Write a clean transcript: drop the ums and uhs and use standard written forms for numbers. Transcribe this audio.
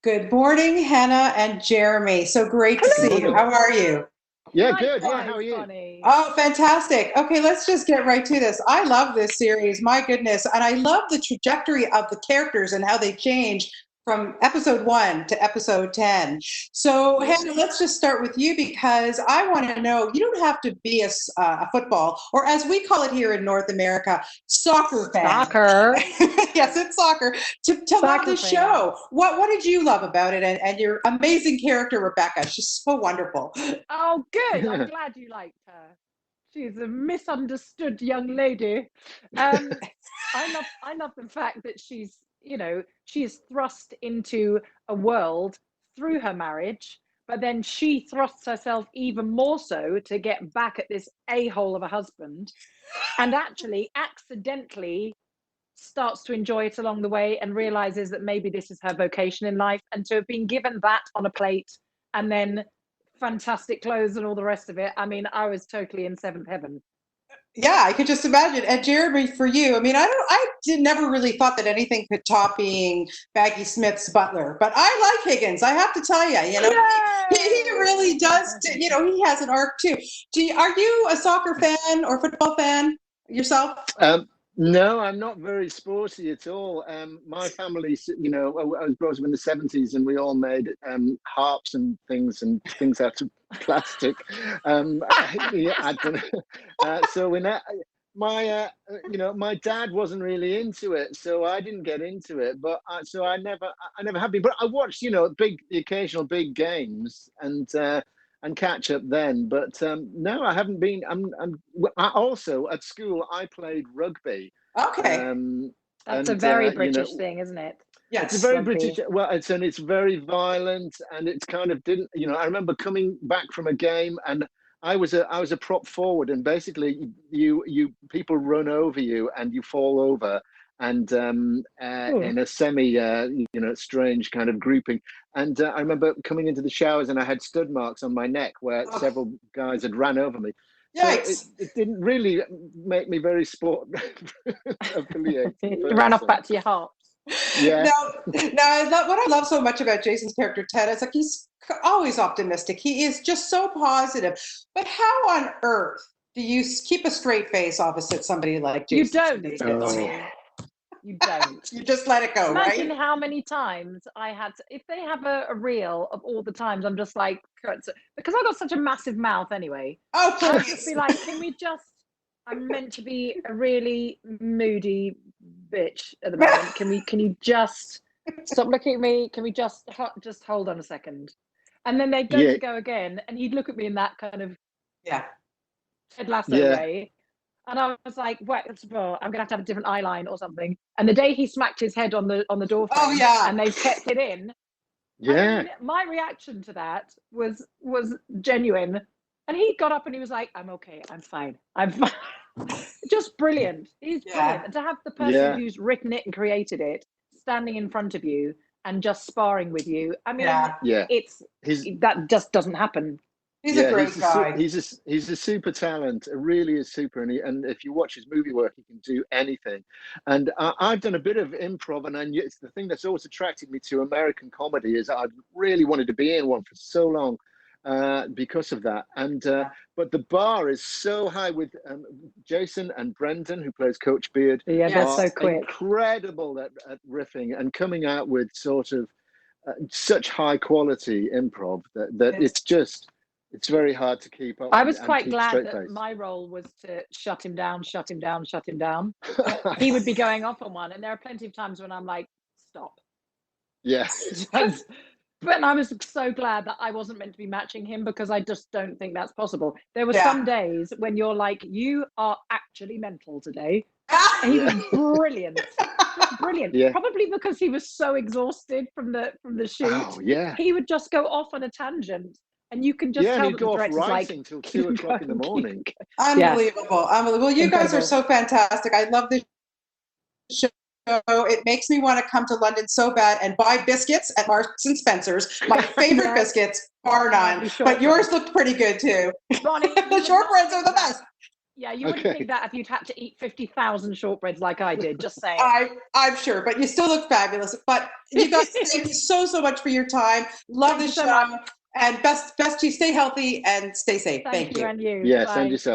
Good morning, Hannah and Jeremy. So great to see you. How are you? Yeah, good. Yeah, how are you? Funny. Oh, fantastic. Okay, let's just get right to this. I love this series, my goodness. And I love the trajectory of the characters and how they change from episode 1 to episode 10. So, Hannah, let's just start with you because I want to know, you don't have to be a football, or as we call it here in North America, soccer fan. Soccer. Yes, it's soccer. To love the show. What did you love about it? And your amazing character, Rebecca. She's so wonderful. Oh, good. I'm glad you liked her. She's a misunderstood young lady. I love the fact that she is thrust into a world through her marriage, but then she thrusts herself even more so to get back at this a-hole of a husband, and actually accidentally starts to enjoy it along the way and realizes that maybe this is her vocation in life, and to have been given that on a plate and then fantastic clothes and all the rest of it. I mean, I was totally in seventh heaven. Yeah, I could just imagine. And Jeremy, for you, I mean, never really thought that anything could top being Maggie Smith's butler, but I like Higgins. I have to tell you, he really does. He has an arc too. Are you a soccer fan or football fan yourself? No, I'm not very sporty at all. My family, I was brought up in the 70s, and we all made harps and things out of plastic. I don't know. So when my dad wasn't really into it, so I didn't get into it. But I never have been. But I watched, the occasional big games and catch up then. But no, I haven't been. I also at school I played rugby. Okay. That's a very British thing, isn't it? Yes. It's a very British. Well, it's very violent, and it's kind of didn't. I remember coming back from a game, and I was a prop forward, and basically you people run over you and you fall over. And in a semi, strange kind of grouping. And I remember coming into the showers and I had stud marks on my neck where several guys had ran over me. Yikes. So it didn't really make me very sport affiliated. You ran off back to your harps. Yeah. Now, what I love so much about Jason's character, Ted, is like he's always optimistic. He is just so positive. But how on earth do you keep a straight face opposite somebody like Jason? You don't. You don't. You just let it go, Imagine right? how many times I had to, if they have a reel of all the times, I'm just like, because I've got such a massive mouth anyway. Oh, please. I'd just be like, I'm meant to be a really moody bitch at the moment. Can you just stop looking at me? Can we just hold on a second? And then they'd go to go again, and he'd look at me in that kind of Ted Lasso way. And I was like, "What? I'm gonna have to have a different eye line or something." And the day he smacked his head on the door frame, and they kept it in. I mean, my reaction to that was genuine. And he got up and he was like, "I'm okay. I'm fine. I'm fine." Just brilliant. He's brilliant. And to have the person who's written it and created it standing in front of you and just sparring with you, I mean, that just doesn't happen. He's a great guy. He's a super talent. It really is super. And if you watch his movie work, he can do anything. And I've done a bit of improv, and it's the thing that's always attracted me to American comedy is I've really wanted to be in one for so long because of that. And but the bar is so high with Jason and Brendan, who plays Coach Beard. Yeah, that's so quick. Incredible at riffing and coming out with sort of such high quality improv that it's very hard to keep up. I was quite glad that my role was to shut him down. He would be going off on one, and there are plenty of times when I'm like, stop. Yeah. But I was so glad that I wasn't meant to be matching him, because I just don't think that's possible. There were some days when you're like, you are actually mental today. And he was brilliant. Brilliant. Yeah. Probably because he was so exhausted from the shoot. Oh, yeah. He would just go off on a tangent. And you can just tell that the director's like, until 2 o'clock in the morning. Unbelievable. Unbelievable. You guys are so fantastic. I love this show. It makes me want to come to London so bad and buy biscuits at Marks and Spencer's. My favorite biscuits, bar none. But yours looked pretty good too. Ronnie, the shortbreads are the best. Yeah, you wouldn't Okay. think that if you'd had to eat 50,000 shortbreads like I did, just saying. I'm sure, but you still look fabulous. But you guys, thank you so much for your time. Love Thank the you so show. much. And best to you stay healthy and stay safe. Thank you. And you. Yes, Bye. and yourself.